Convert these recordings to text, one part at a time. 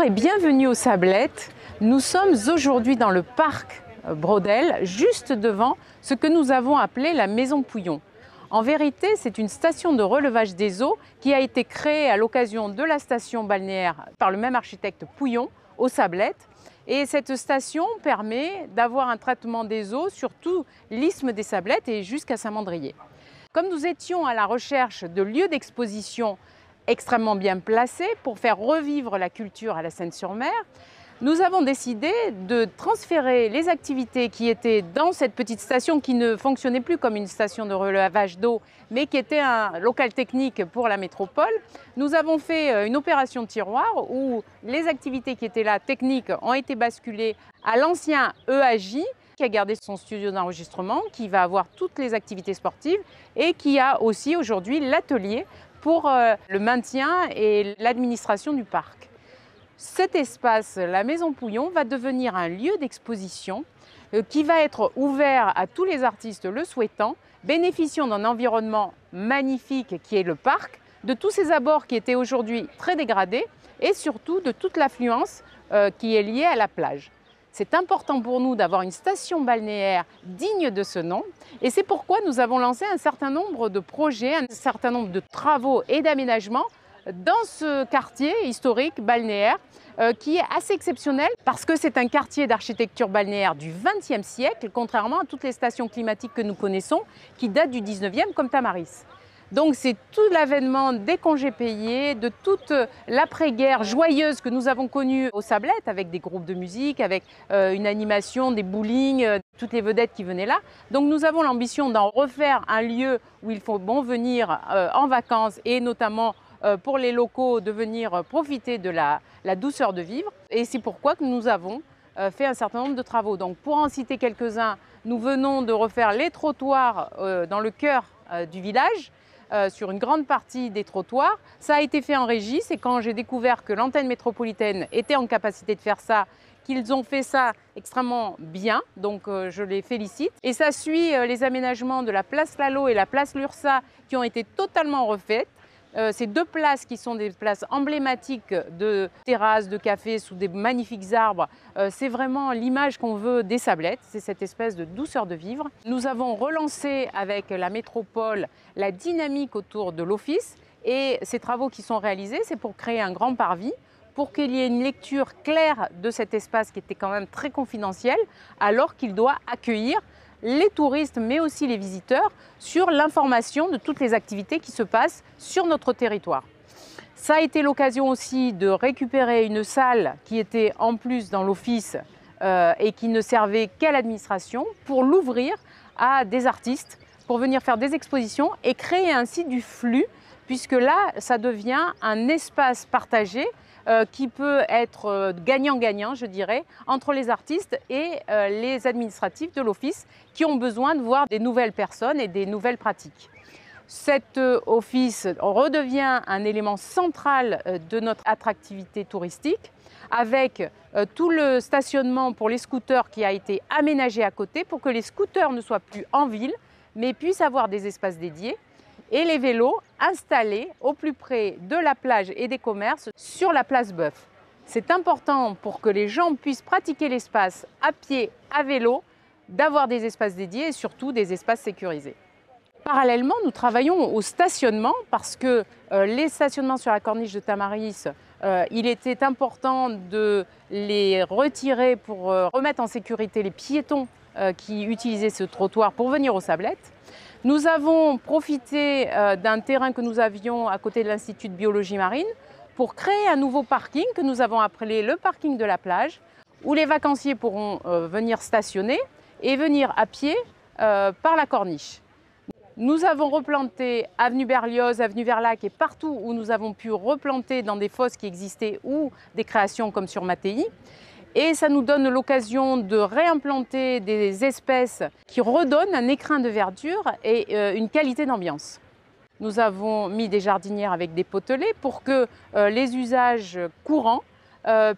Bonjour et bienvenue aux Sablettes. Nous sommes aujourd'hui dans le parc Braudel, juste devant ce que nous avons appelé la Maison Pouillon. En vérité, c'est une station de relevage des eaux qui a été créée à l'occasion de la station balnéaire par le même architecte Pouillon aux Sablettes. Et cette station permet d'avoir un traitement des eaux sur tout l'isthme des Sablettes et jusqu'à Saint-Mandrier. Comme nous étions à la recherche de lieux d'exposition extrêmement bien placés pour faire revivre la culture à la Seine-sur-Mer, nous avons décidé de transférer les activités qui étaient dans cette petite station qui ne fonctionnait plus comme une station de relevage d'eau, mais qui était un local technique pour la métropole. Nous avons fait une opération tiroir où les activités qui étaient là, techniques, ont été basculées à l'ancien EAJ, qui a gardé son studio d'enregistrement, qui va avoir toutes les activités sportives et qui a aussi aujourd'hui l'atelier pour le maintien et l'administration du parc. Cet espace, la Maison Pouillon, va devenir un lieu d'exposition qui va être ouvert à tous les artistes le souhaitant, bénéficiant d'un environnement magnifique qui est le parc, de tous ces abords qui étaient aujourd'hui très dégradés et surtout de toute l'affluence qui est liée à la plage. C'est important pour nous d'avoir une station balnéaire digne de ce nom et c'est pourquoi nous avons lancé un certain nombre de projets, un certain nombre de travaux et d'aménagements dans ce quartier historique balnéaire qui est assez exceptionnel parce que c'est un quartier d'architecture balnéaire du XXe siècle, contrairement à toutes les stations climatiques que nous connaissons qui datent du XIXe comme Tamaris. Donc c'est tout l'avènement des congés payés, de toute l'après-guerre joyeuse que nous avons connue aux Sablettes avec des groupes de musique, avec une animation, des bowling, toutes les vedettes qui venaient là. Donc nous avons l'ambition d'en refaire un lieu où il faut venir en vacances et notamment pour les locaux de venir profiter de la douceur de vivre. Et c'est pourquoi que nous avons fait un certain nombre de travaux. Donc pour en citer quelques-uns, nous venons de refaire les trottoirs dans le cœur du village, sur une grande partie des trottoirs. Ça a été fait en régie, c'est quand j'ai découvert que l'antenne métropolitaine était en capacité de faire ça, qu'ils ont fait ça extrêmement bien, donc je les félicite. Et ça suit les aménagements de la place Lalo et la place Lursa qui ont été totalement refaites. Ces deux places qui sont des places emblématiques de terrasses, de cafés sous des magnifiques arbres, c'est vraiment l'image qu'on veut des Sablettes, c'est cette espèce de douceur de vivre. Nous avons relancé avec la métropole la dynamique autour de l'office et ces travaux qui sont réalisés, c'est pour créer un grand parvis, pour qu'il y ait une lecture claire de cet espace qui était quand même très confidentiel, alors qu'il doit accueillir les touristes mais aussi les visiteurs sur l'information de toutes les activités qui se passent sur notre territoire. Ça a été l'occasion aussi de récupérer une salle qui était en plus dans l'office et qui ne servait qu'à l'administration pour l'ouvrir à des artistes pour venir faire des expositions et créer ainsi du flux puisque là ça devient un espace partagé qui peut être gagnant-gagnant, je dirais, entre les artistes et les administratifs de l'office qui ont besoin de voir des nouvelles personnes et des nouvelles pratiques. Cet office redevient un élément central de notre attractivité touristique avec tout le stationnement pour les scooters qui a été aménagé à côté pour que les scooters ne soient plus en ville mais puissent avoir des espaces dédiés et les vélos installés au plus près de la plage et des commerces sur la place Bœuf. C'est important pour que les gens puissent pratiquer l'espace à pied, à vélo, d'avoir des espaces dédiés et surtout des espaces sécurisés. Parallèlement, nous travaillons au stationnement parce que les stationnements sur la corniche de Tamaris, il était important de les retirer pour remettre en sécurité les piétons qui utilisaient ce trottoir pour venir aux Sablettes. Nous avons profité d'un terrain que nous avions à côté de l'Institut de biologie marine pour créer un nouveau parking que nous avons appelé le parking de la plage où les vacanciers pourront venir stationner et venir à pied par la corniche. Nous avons replanté avenue Berlioz, avenue Verlac et partout où nous avons pu replanter dans des fosses qui existaient ou des créations comme sur Mattei. Et ça nous donne l'occasion de réimplanter des espèces qui redonnent un écrin de verdure et une qualité d'ambiance. Nous avons mis des jardinières avec des potelets pour que les usages courants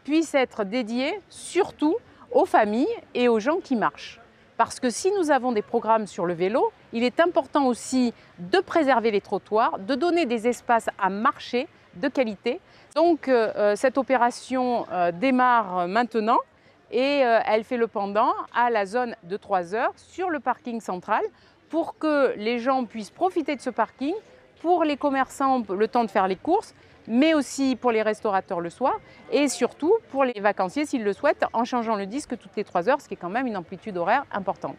puissent être dédiés surtout aux familles et aux gens qui marchent. Parce que si nous avons des programmes sur le vélo, il est important aussi de préserver les trottoirs, de donner des espaces à marcher de qualité. Donc cette opération démarre maintenant et elle fait le pendant à la zone de 3 heures sur le parking central pour que les gens puissent profiter de ce parking, pour les commerçants le temps de faire les courses, mais aussi pour les restaurateurs le soir et surtout pour les vacanciers s'ils le souhaitent en changeant le disque toutes les 3 heures, ce qui est quand même une amplitude horaire importante.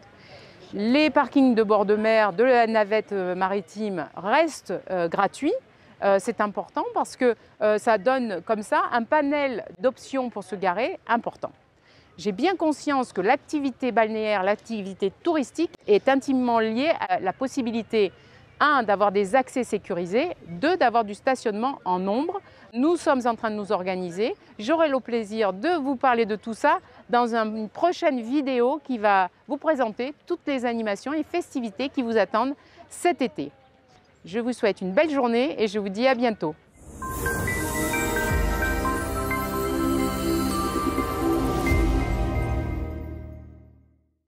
Les parkings de bord de mer de la navette maritime restent gratuits. C'est important parce que ça donne comme ça un panel d'options pour se garer important. J'ai bien conscience que l'activité balnéaire, l'activité touristique est intimement liée à la possibilité, 1, d'avoir des accès sécurisés, 2, d'avoir du stationnement en nombre. Nous sommes en train de nous organiser. J'aurai le plaisir de vous parler de tout ça dans une prochaine vidéo qui va vous présenter toutes les animations et festivités qui vous attendent cet été. Je vous souhaite une belle journée et je vous dis à bientôt.